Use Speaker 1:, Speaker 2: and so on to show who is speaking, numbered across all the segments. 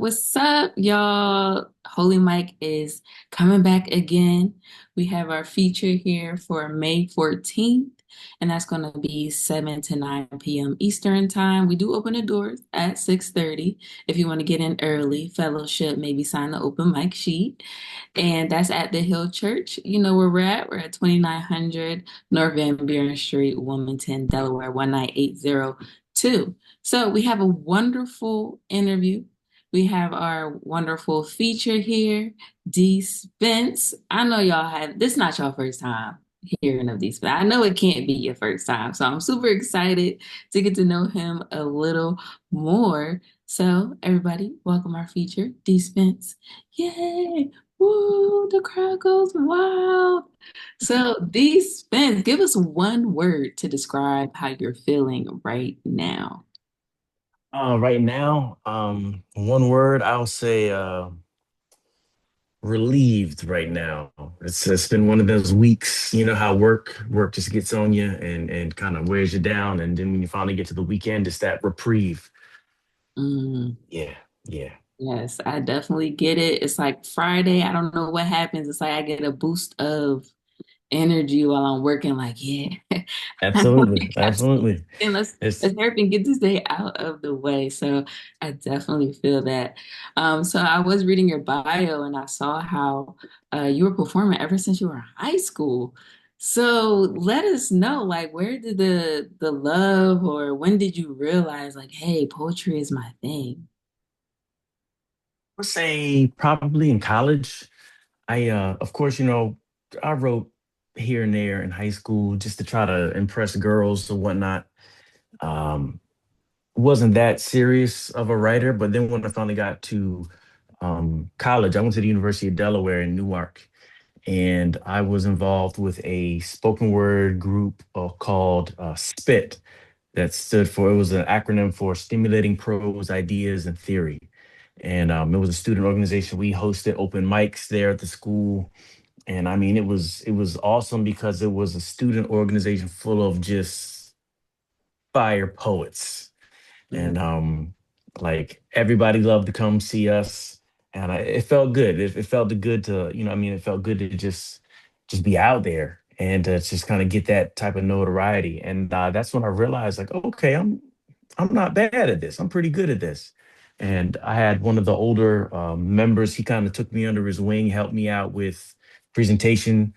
Speaker 1: What's up, y'all? Holy Mike is coming back again. We have our feature here for May 14th, and that's going to be 7 to 9 p.m. Eastern Time. We do open the doors at 6:30 if you want to get in early, fellowship, maybe sign the open mic sheet. And that's at the Hill Church. You know where we're at. We're at 2900 North Van Buren Street, Wilmington, Delaware, 19802. So we have a wonderful interview. We have our wonderful feature here, D.Spence. I know y'all have this, not y'all first time hearing of these, but I know it can't be your first time. So I'm super excited to get to know him a little more. So everybody, welcome our feature, D.Spence. Yay! Woo! The crowd goes wild. So D.Spence, give us one word to describe how you're feeling right now.
Speaker 2: Right now, one word I'll say relieved right now. It's been one of those weeks, you know how work just gets on you and kind of wears you down. And then when you finally get to the weekend, it's that reprieve.
Speaker 1: Mm.
Speaker 2: Yeah, yeah.
Speaker 1: Yes, I definitely get it. It's like Friday. I don't know what happens. It's like I get a boost of energy while I'm working. Like, yeah, I
Speaker 2: Absolutely,
Speaker 1: only got
Speaker 2: absolutely.
Speaker 1: and let's
Speaker 2: It's
Speaker 1: hurry up and get this day out of the way. So I definitely feel that. So I was reading your bio and I saw how you were performing ever since you were in high school. So let us know, like, where did the love, or when did you realize, like, hey, poetry is my thing?
Speaker 2: would say probably in college. Of course, I wrote here and there in high school just to try to impress girls or whatnot. Um, wasn't that serious of a writer, but then when I finally got to college, I went to the University of Delaware in Newark, and I was involved with a spoken word group called SPIT. That stood for, it was an acronym for Stimulating Prose, Ideas, and Theory. And it was a student organization. We hosted open mics there at the school. And I mean, it was awesome because it was a student organization full of just fire poets and like everybody loved to come see us, and it felt good. It felt good to, I mean, it felt good to just be out there and to just kind of get that type of notoriety. And that's when I realized, like, okay, I'm not bad at this. I'm pretty good at this. And I had one of the older members. He kind of took me under his wing, helped me out with presentation,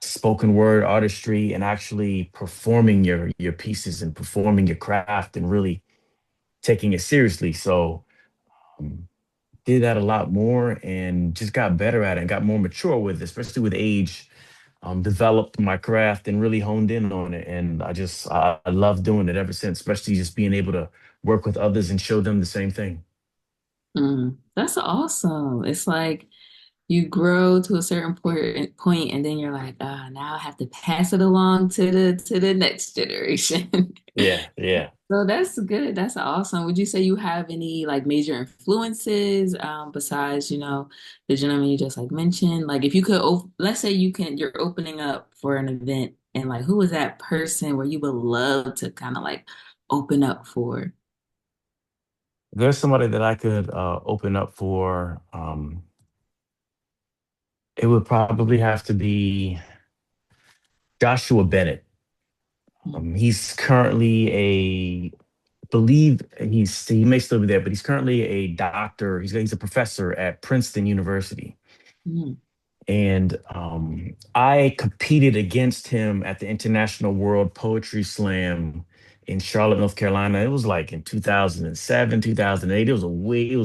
Speaker 2: spoken word artistry, and actually performing your pieces and performing your craft and really taking it seriously. So um, did that a lot more and just got better at it and got more mature with it, especially with age. Developed my craft and really honed in on it. And I love doing it ever since, especially just being able to work with others and show them the same thing.
Speaker 1: That's awesome. It's like you grow to a certain point, and then you're like, ah, now I have to pass it along to the next generation.
Speaker 2: Yeah, yeah.
Speaker 1: So that's good. That's awesome. Would you say you have any like major influences besides, the gentleman you just like mentioned? Like if you could, let's say you're opening up for an event, and like who was that person where you would love to kind of like open up for?
Speaker 2: There's somebody that I could open up for. It would probably have to be Joshua Bennett. He's currently a believe he may still be there, but he's currently a doctor. He's a professor at Princeton University.
Speaker 1: Mhm.
Speaker 2: And I competed against him at the International World Poetry Slam in Charlotte, North Carolina. It was like in 2007, 2008. It was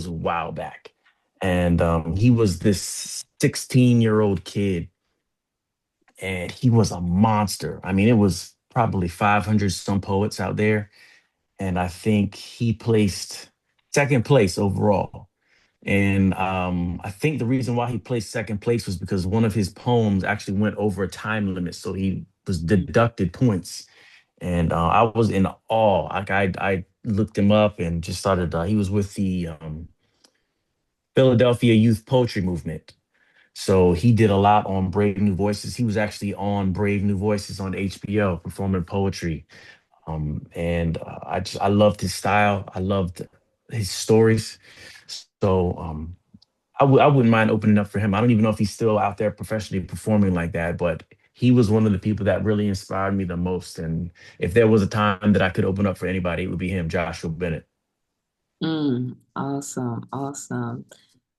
Speaker 2: a while back. And he was this 16-year-old kid, and he was a monster. I mean, it was probably 500 some poets out there, and I think he placed second place overall. And I think the reason why he placed second place was because one of his poems actually went over a time limit, so he was deducted points. And I was in awe. Like I looked him up and just started. He was with the Philadelphia Youth Poetry Movement, so he did a lot on Brave New Voices. He was actually on Brave New Voices on HBO performing poetry. And I loved his style. I loved his stories. So I wouldn't mind opening up for him. I don't even know if he's still out there professionally performing like that, but he was one of the people that really inspired me the most. And if there was a time that I could open up for anybody, it would be him, Joshua Bennett.
Speaker 1: Awesome, awesome.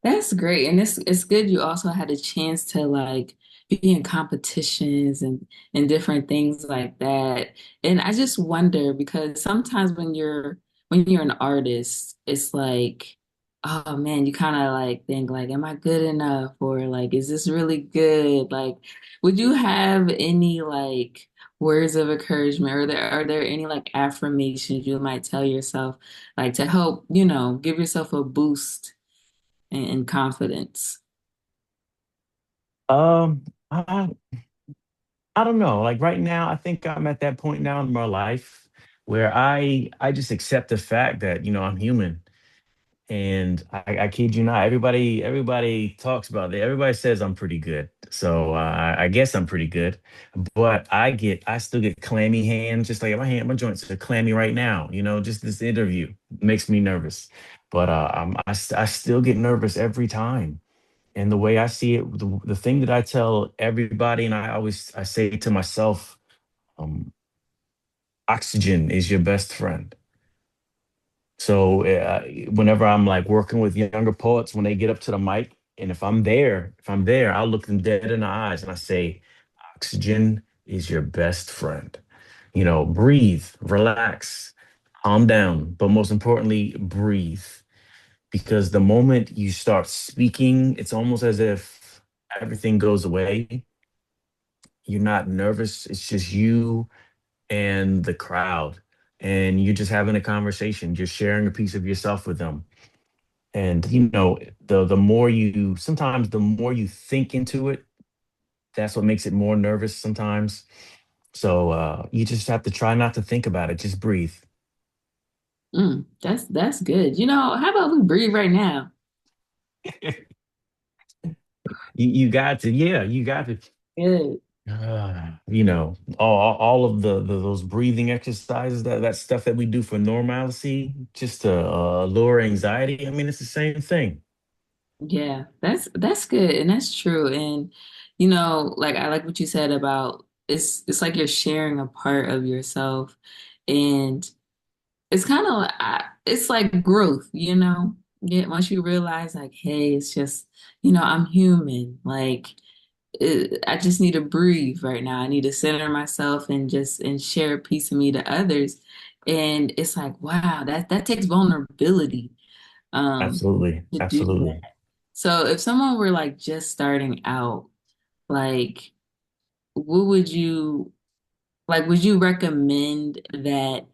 Speaker 1: That's great. And it's good you also had a chance to like be in competitions and different things like that. And I just wonder because sometimes when you're an artist, it's like, oh man, you kind of like think like, am I good enough? Or like, is this really good? Like, would you have any like words of encouragement or are there any like affirmations you might tell yourself like to help, give yourself a boost? And confidence.
Speaker 2: Um, I, I don't know. Like right now, I think I'm at that point now in my life where I just accept the fact that, I'm human. And I kid you not, everybody talks about it. Everybody says I'm pretty good. So I guess I'm pretty good. But I still get clammy hands, just like my joints are clammy right now. Just this interview makes me nervous. But I still get nervous every time. And the way I see it, the thing that I tell everybody, and I say to myself, um, oxygen is your best friend. So whenever I'm like working with younger poets, when they get up to the mic, and if I'm there, I'll look them dead in the eyes and I say, oxygen is your best friend. Breathe, relax, calm down, but most importantly, breathe. Because the moment you start speaking, it's almost as if everything goes away. You're not nervous. It's just you and the crowd. And you're just having a conversation. You're sharing a piece of yourself with them. And the more you sometimes the more you think into it, that's what makes it more nervous sometimes. So you just have to try not to think about it. Just breathe.
Speaker 1: That's good. How about we breathe right now?
Speaker 2: You got to, yeah, you got to.
Speaker 1: Good.
Speaker 2: All of those breathing exercises, that stuff that we do for normalcy, just to lower anxiety. I mean, it's the same thing.
Speaker 1: Yeah, that's good and that's true. And like I like what you said about it's like you're sharing a part of yourself and it's kind of it's like growth, Yeah, once you realize like, hey, it's just, I'm human. Like I just need to breathe right now. I need to center myself and just and share a piece of me to others. And it's like, wow, that takes vulnerability
Speaker 2: Absolutely,
Speaker 1: to do
Speaker 2: absolutely.
Speaker 1: that. So if someone were like just starting out, like what would you like would you recommend that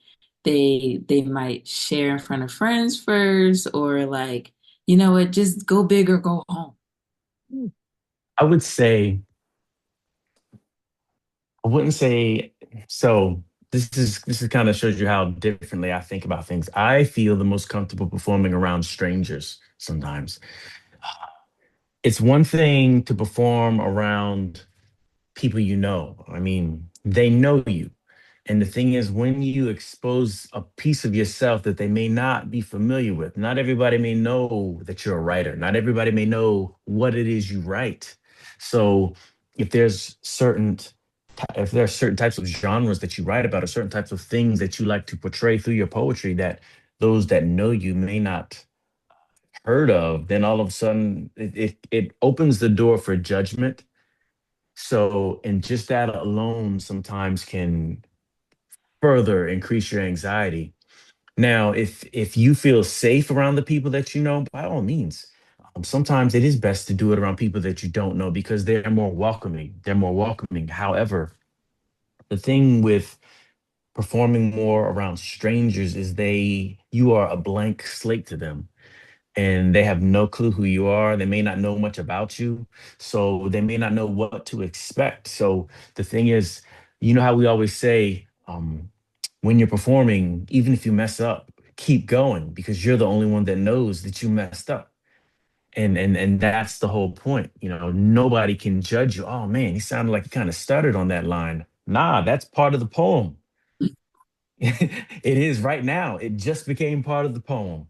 Speaker 1: they might share in front of friends first or like, you know what, just go big or go home?
Speaker 2: I would say I wouldn't say so. This is kind of shows you how differently I think about things. I feel the most comfortable performing around strangers sometimes. It's one thing to perform around people you know. I mean, they know you. And the thing is, when you expose a piece of yourself that they may not be familiar with, not everybody may know that you're a writer. Not everybody may know what it is you write. So if there's certain if there are certain types of genres that you write about or certain types of things that you like to portray through your poetry that those that know you may not heard of, then all of a sudden it opens the door for judgment. So, and just that alone sometimes can further increase your anxiety. Now, if you feel safe around the people that you know, by all means, sometimes it is best to do it around people that you don't know because they're more welcoming. They're more welcoming. However, the thing with performing more around strangers is you are a blank slate to them and they have no clue who you are. They may not know much about you, so they may not know what to expect. So the thing is, you know how we always say, when you're performing, even if you mess up, keep going because you're the only one that knows that you messed up. And that's the whole point. Nobody can judge you. Oh man, he sounded like he kind of stuttered on that line. Nah, that's part of the poem. It is right now. It just became part of the poem.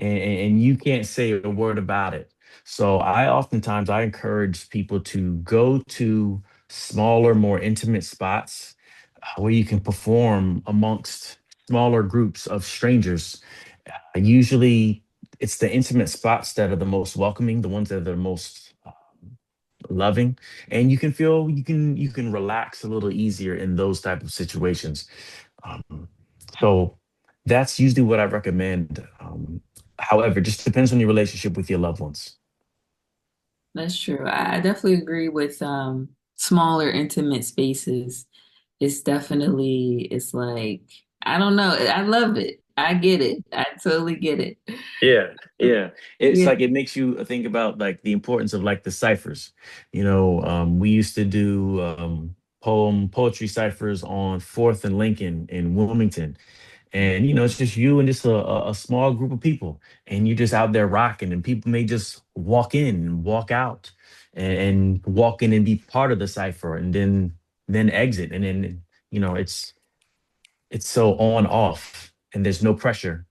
Speaker 2: and you can't say a word about it. So I encourage people to go to smaller, more intimate spots where you can perform amongst smaller groups of strangers. Usually, it's the intimate spots that are the most welcoming, the ones that are the most loving, and you can relax a little easier in those type of situations. So that's usually what I recommend. However, just depends on your relationship with your loved ones.
Speaker 1: That's true. I definitely agree with smaller, intimate spaces. It's definitely, it's like, I don't know. I love it. I get it. I totally get it.
Speaker 2: Yeah, yeah. It's
Speaker 1: Yeah.
Speaker 2: like it makes you think about like the importance of like the ciphers. We used to do poetry ciphers on Fourth and Lincoln in Wilmington, and it's just you and just a small group of people, and you're just out there rocking, and people may just walk in and walk out, and walk in and be part of the cipher, and then exit, and then it's so on off, and there's no pressure.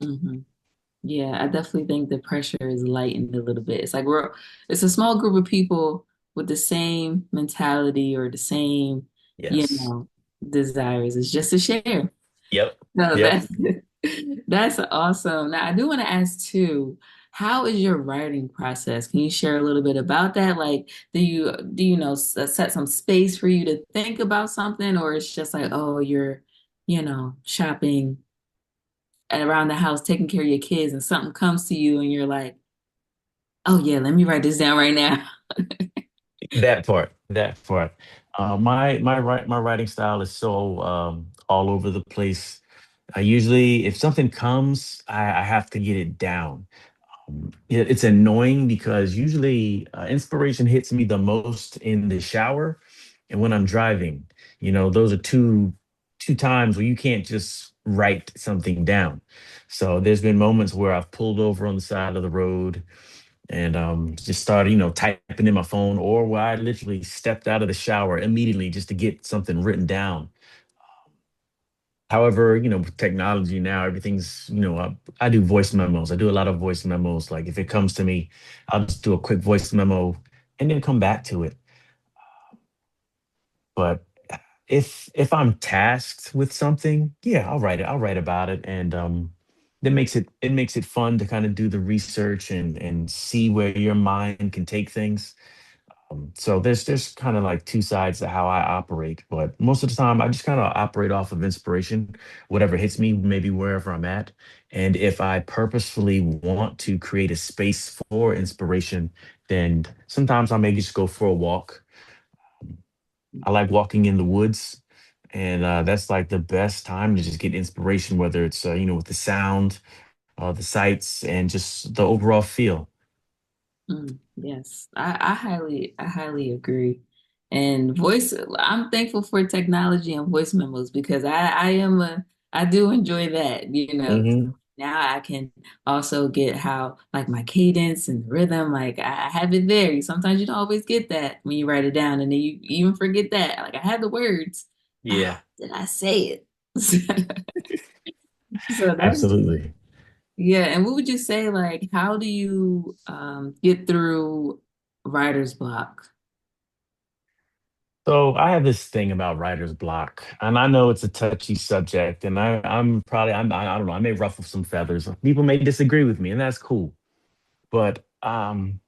Speaker 1: hmm Yeah, I definitely think the pressure is lightened a little bit. It's a small group of people with the same mentality or the same, you
Speaker 2: Yes.
Speaker 1: know, desires. It's just to share.
Speaker 2: Yep.
Speaker 1: No,
Speaker 2: Yep.
Speaker 1: that's awesome. Now, I do want to ask too, how is your writing process? Can you share a little bit about that? Like, set some space for you to think about something, or it's just like, oh, you're, shopping and around the house, taking care of your kids, and something comes to you, and you're like, oh yeah, let me write this down right now.
Speaker 2: That part. My writing style is so all over the place. I usually, if something comes, I have to get it down. It's annoying because usually inspiration hits me the most in the shower and when I'm driving. Those are two times where you can't just write something down. So there's been moments where I've pulled over on the side of the road and just started, typing in my phone, or where I literally stepped out of the shower immediately just to get something written down. However, with technology now, everything's, I do voice memos. I do a lot of voice memos. Like if it comes to me, I'll just do a quick voice memo and then come back to it. But if I'm tasked with something, yeah, I'll write it. I'll write about it. And it makes it fun to kind of do the research and see where your mind can take things. So there's kind of like two sides to how I operate, but most of the time I just kind of operate off of inspiration, whatever hits me, maybe wherever I'm at. And if I purposefully want to create a space for inspiration, then sometimes I may just go for a walk. I like walking in the woods, and that's like the best time to just get inspiration, whether it's with the sound, the sights, and just the overall feel.
Speaker 1: Yes, I highly agree. And I'm thankful for technology and voice memos because I do enjoy that,
Speaker 2: Hmm.
Speaker 1: Now I can also get how like my cadence and rhythm, like I have it there. Sometimes you don't always get that when you write it down and then you even forget that. Like I have the words. Ah,
Speaker 2: Yeah,
Speaker 1: did I say it? So that's
Speaker 2: absolutely.
Speaker 1: yeah, and what would you say, like, how do you get through writer's block?
Speaker 2: So I have this thing about writer's block, and I know it's a touchy subject, and I don't know, I may ruffle some feathers. People may disagree with me, and that's cool. But I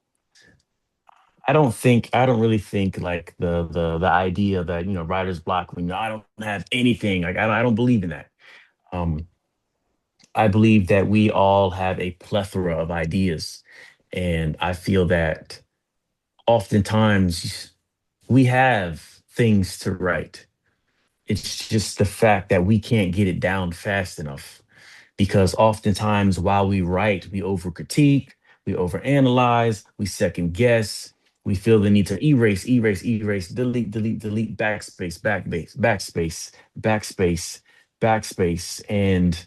Speaker 2: don't really think like the idea that writer's block when I don't have anything, like I don't believe in that. Um, I believe that we all have a plethora of ideas, and I feel that oftentimes we have things to write. It's just the fact that we can't get it down fast enough because oftentimes while we write, we over critique, we over analyze, we second guess, we feel the need to erase, delete, backspace, backspace. And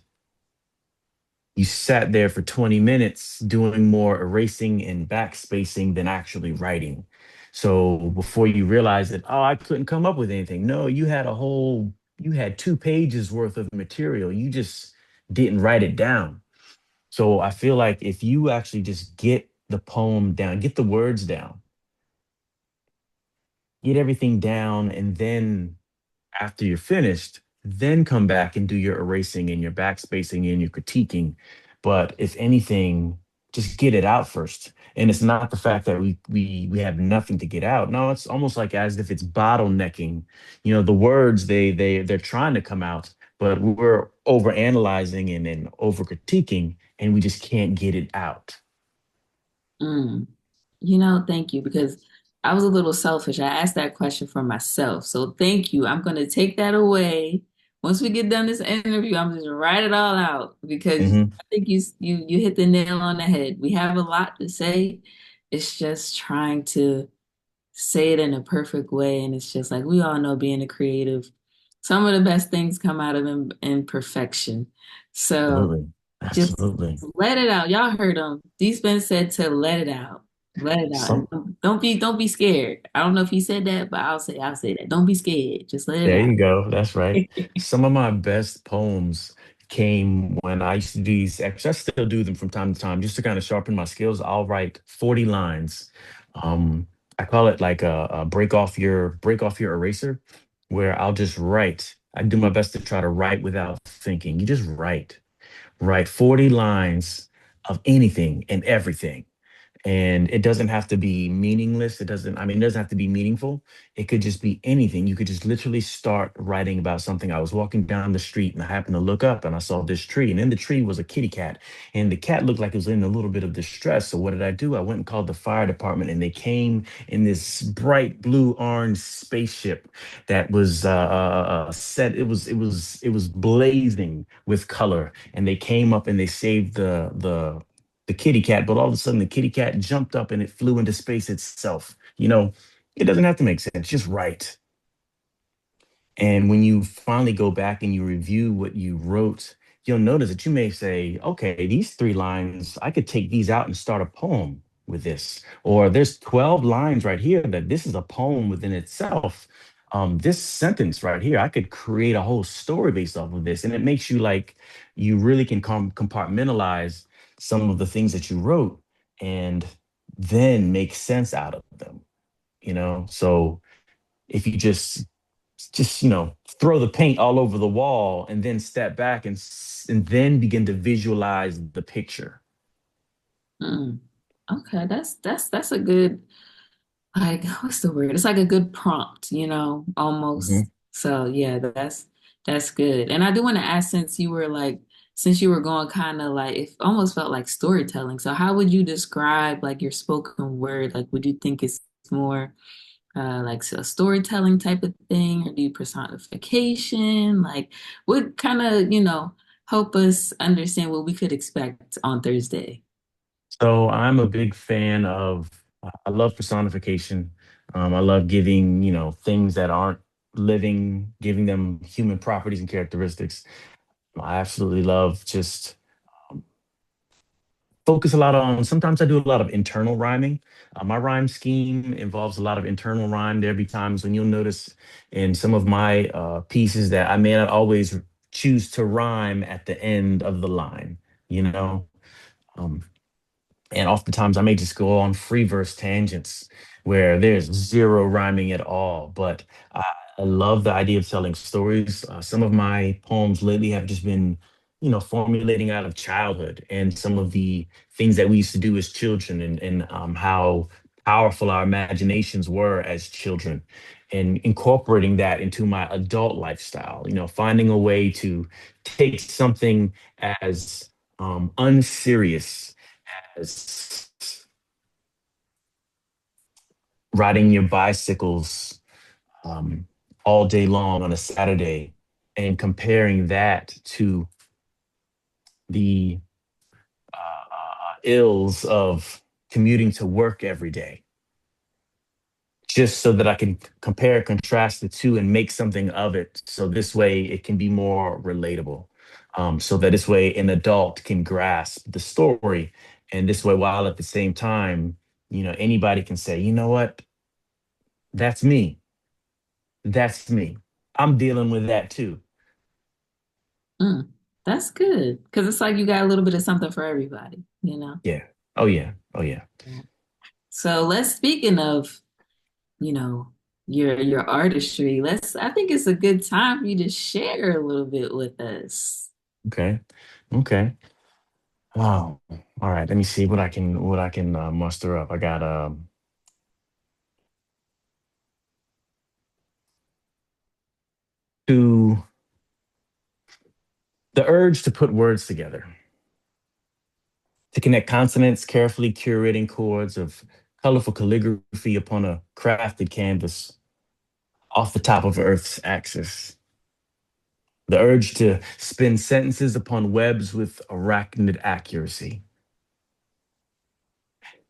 Speaker 2: you sat there for 20 minutes doing more erasing and backspacing than actually writing. So before you realize that, oh, I couldn't come up with anything. No, you had 2 pages worth of material. You just didn't write it down. So I feel like if you actually just get the poem down, get the words down, get everything down, and then after you're finished, then come back and do your erasing and your backspacing and your critiquing. But if anything, just get it out first. And it's not the fact that we have nothing to get out. No, it's almost like as if it's bottlenecking. The words they're trying to come out, but we're over analyzing and over critiquing, and we just can't get it out.
Speaker 1: Mm. Thank you because I was a little selfish. I asked that question for myself. So thank you. I'm going to take that away. Once we get done this interview, I'm just write it all out because
Speaker 2: Hmm.
Speaker 1: I think you hit the nail on the head. We have a lot to say. It's just trying to say it in a perfect way. And it's just like we all know being a creative, some of the best things come out of imperfection. So
Speaker 2: Absolutely.
Speaker 1: just
Speaker 2: Absolutely.
Speaker 1: let it out. Y'all heard him. D.Spence said to let it out. Let it out. And
Speaker 2: Some
Speaker 1: don't be scared. I don't know if he said that, but I'll say that. Don't be scared. Just let it
Speaker 2: There
Speaker 1: out.
Speaker 2: you go. That's right. Some of my best poems came when I used to do these I still do them from time to time just to kind of sharpen my skills. I'll write 40 lines. Um, I call it like a break off your eraser, where I'll just write. I do my best to try to write without thinking. You just write 40 lines of anything and everything, and it doesn't have to be meaningless. It doesn't have to be meaningful. It could just be anything. You could just literally start writing about something. I was walking down the street and I happened to look up and I saw this tree, and in the tree was a kitty cat, and the cat looked like it was in a little bit of distress. So what did I do? I went and called the fire department, and they came in this bright blue orange spaceship that was set. It was blazing with color, and they came up and they saved the kitty cat, but all of a sudden the kitty cat jumped up and it flew into space itself. It doesn't have to make sense, just right. And when you finally go back and you review what you wrote, you'll notice that you may say, okay, these 3 lines, I could take these out and start a poem with this. Or there's 12 lines right here that this is a poem within itself. This sentence right here, I could create a whole story based off of this. And it makes you like, you really can compartmentalize some of the things that you wrote and then make sense out of them. So if you just throw the paint all over the wall and then step back and then begin to visualize the picture.
Speaker 1: Mm. Okay, that's a good like what's the word? It's like a good prompt, almost.
Speaker 2: Mhm.
Speaker 1: So yeah, that's good. And I do want to ask since you were going kind of like it almost felt like storytelling. So how would you describe like your spoken word? Like would you think it's more like a storytelling type of thing or do you personification? Like what kind of, help us understand what we could expect on Thursday?
Speaker 2: So I'm a big fan of, I love personification. I love giving, things that aren't living, giving them human properties and characteristics. I absolutely love just focus a lot on, sometimes I do a lot of internal rhyming. My rhyme scheme involves a lot of internal rhyme. There'll be times when you'll notice in some of my pieces that I may not always choose to rhyme at the end of the line, you know? Um, and oftentimes I may just go on free verse tangents where there's zero rhyming at all. But I love the idea of telling stories. Some of my poems lately have just been, formulating out of childhood and some of the things that we used to do as children, and how powerful our imaginations were as children, and incorporating that into my adult lifestyle, finding a way to take something as unserious as riding your bicycles um, all day long on a Saturday, and comparing that to the ills of commuting to work every day, just so that I can compare, contrast the two, and make something of it. So this way it can be more relatable. So that this way an adult can grasp the story. And this way, while at the same time, anybody can say, you know what, that's me. That's me. I'm dealing with that too.
Speaker 1: Mm. That's good because it's like you got a little bit of something for everybody, you know?
Speaker 2: Yeah. Oh yeah. Oh yeah.
Speaker 1: Yeah. So let's speaking of, you know, your artistry, I think it's a good time for you to share a little bit with us.
Speaker 2: Okay. Okay. Oh, all right. Let me see what I can muster up. I got to the urge to put words together, to connect consonants, carefully curating chords of colorful calligraphy upon a crafted canvas off the top of Earth's axis. The urge to spin sentences upon webs with arachnid accuracy,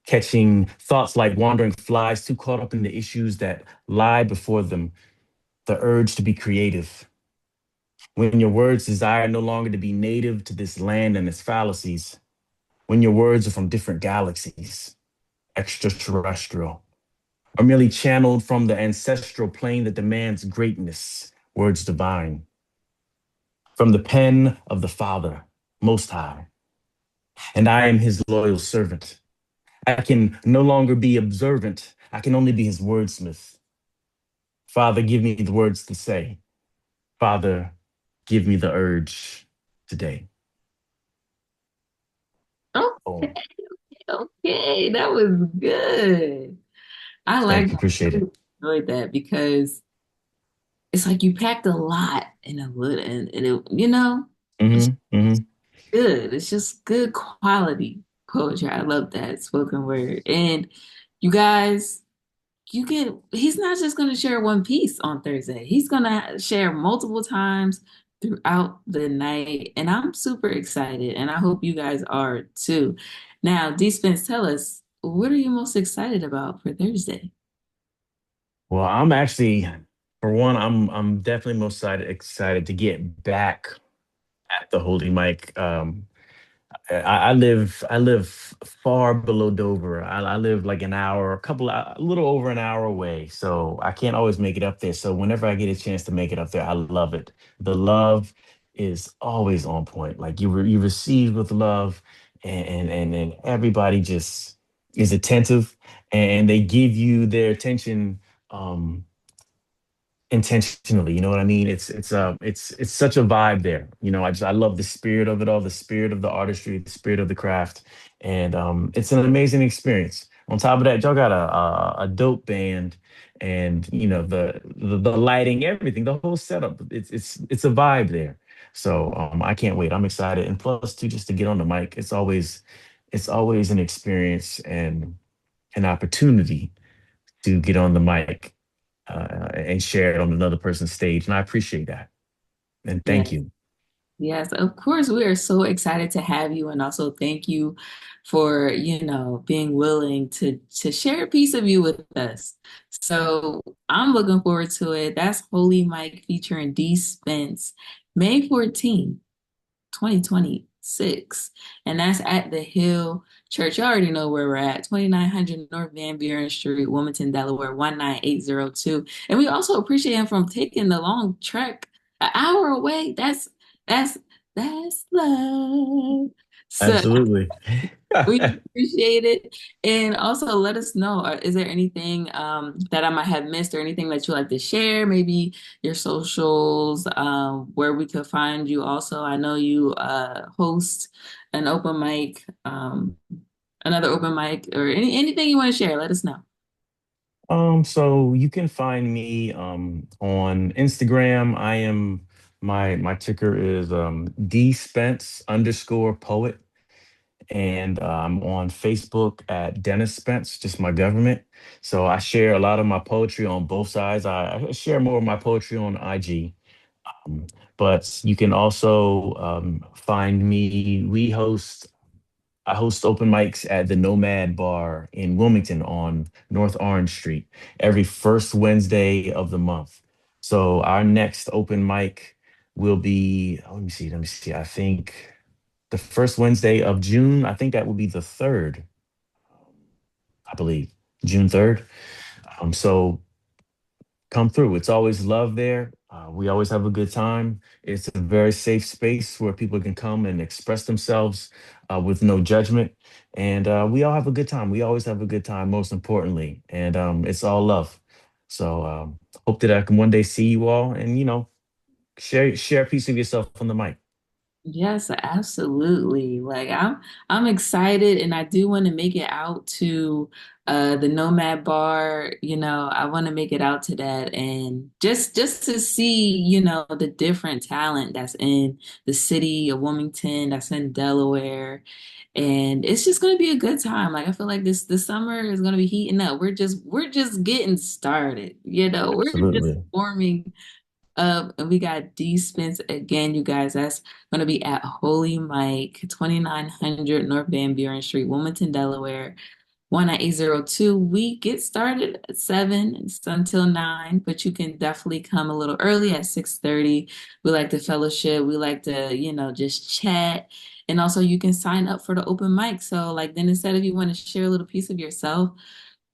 Speaker 2: catching thoughts like wandering flies too caught up in the issues that lie before them. The urge to be creative. When your words desire no longer to be native to this land and its fallacies, when your words are from different galaxies, extraterrestrial, or merely channeled from the ancestral plane that demands greatness, words divine, from the pen of the Father, Most High, and I am his loyal servant. I can no longer be observant. I can only be his wordsmith. Father, give me the words to say. Father, give me the urge today.
Speaker 1: Okay,
Speaker 2: Oh,
Speaker 1: okay, that was good. I like
Speaker 2: thank you. Appreciate
Speaker 1: I
Speaker 2: it.
Speaker 1: enjoyed that because it's like you packed a lot in a little, and it, it's
Speaker 2: Hmm. Hmm.
Speaker 1: good. It's just good quality poetry. I love that spoken word. And you guys, he's not just going to share one piece on Thursday. He's going to share multiple times throughout the night. And I'm super excited. And I hope you guys are too. Now, D. Spence, tell us, what are you most excited about for Thursday?
Speaker 2: Well, I'm actually, for one, I'm definitely most excited to get back at the Holy Mic. I live far below Dover. I live like an hour, a little over an hour away. So I can't always make it up there. So whenever I get a chance to make it up there, I love it. The love is always on point. Like you receive with love, and everybody just is attentive, and they give you their attention. Intentionally, you know what I mean? It's such a vibe there. I love the spirit of it all, the spirit of the artistry, the spirit of the craft, and it's an amazing experience. On top of that, y'all got a dope band, and the lighting, everything, the whole setup. It's a vibe there. So I can't wait. I'm excited, and plus too, just to get on the mic, it's always an experience and an opportunity to get on the mic and share it on another person's stage. And I appreciate that. And thank
Speaker 1: Yes.
Speaker 2: you.
Speaker 1: Yes, of course. We are so excited to have you, and also thank you for, being willing to share a piece of you with us. So I'm looking forward to it. That's Holy Mike featuring D. Spence, May 14th, 2026. And that's at the Hill Church. You already know where we're at, 2900 North Van Buren Street, Wilmington, Delaware, 19802. And we also appreciate him from taking the long trek an hour away. That's that's love. So
Speaker 2: Absolutely.
Speaker 1: we appreciate it. And also let us know, is there anything that I might have missed or anything that you like to share? Maybe your socials, where we could find you. Also, I know you host an open mic, another open mic, or anything you want to share, let us know.
Speaker 2: So you can find me on Instagram. My ticker is D.Spence_poet. And I'm on Facebook at Dennis Spence, just my government. So I share a lot of my poetry on both sides. I share more of my poetry on IG. Um, but you can also find me. I host open mics at the Nomad Bar in Wilmington on North Orange Street every first Wednesday of the month. So our next open mic will be, let me see, let me see. I think the first Wednesday of June, I think that will be the third, I believe, June 3rd. So come through. It's always love there. We always have a good time. It's a very safe space where people can come and express themselves with no judgment. And we all have a good time. We always have a good time, most importantly. And it's all love. So hope that I can one day see you all and, share a piece of yourself on the mic.
Speaker 1: Yes, absolutely. Like I'm excited and I do want to make it out to the Nomad Bar, I want to make it out to that and just to see, the different talent that's in the city of Wilmington, that's in Delaware. And it's just going to be a good time. Like I feel like this summer is going to be heating up. We're just getting started. We're just
Speaker 2: Absolutely.
Speaker 1: forming up, and we got D.Spence again, you guys. That's going to be at Holy Mike, 2900 North Van Buren Street, Wilmington, Delaware, 19802. We get started at 7. It's until 9, but you can definitely come a little early at 6:30. We like to fellowship. We like to, just chat. And also you can sign up for the open mic. So like then instead of you want to share a little piece of yourself,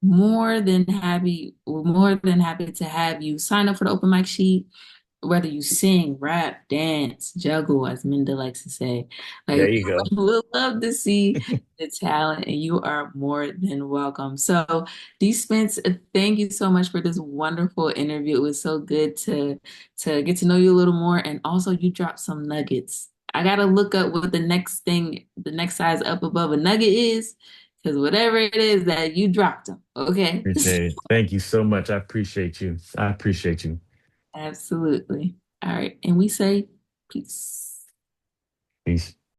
Speaker 1: more than happy to have you sign up for the open mic sheet, whether you sing, rap, dance, juggle, as Minda likes to say.
Speaker 2: There
Speaker 1: Like,
Speaker 2: you go.
Speaker 1: we'll love to see the talent, and you are more than welcome. So, D. Spence, thank you so much for this wonderful interview. It was so good to get to know you a little more, and also you dropped some nuggets. I gotta look up what the next size up above a nugget is, because whatever it is that you dropped them. Okay.
Speaker 2: Appreciate it. Thank you so much. I appreciate you. I appreciate you.
Speaker 1: Absolutely. All right. And we say peace.
Speaker 2: Peace.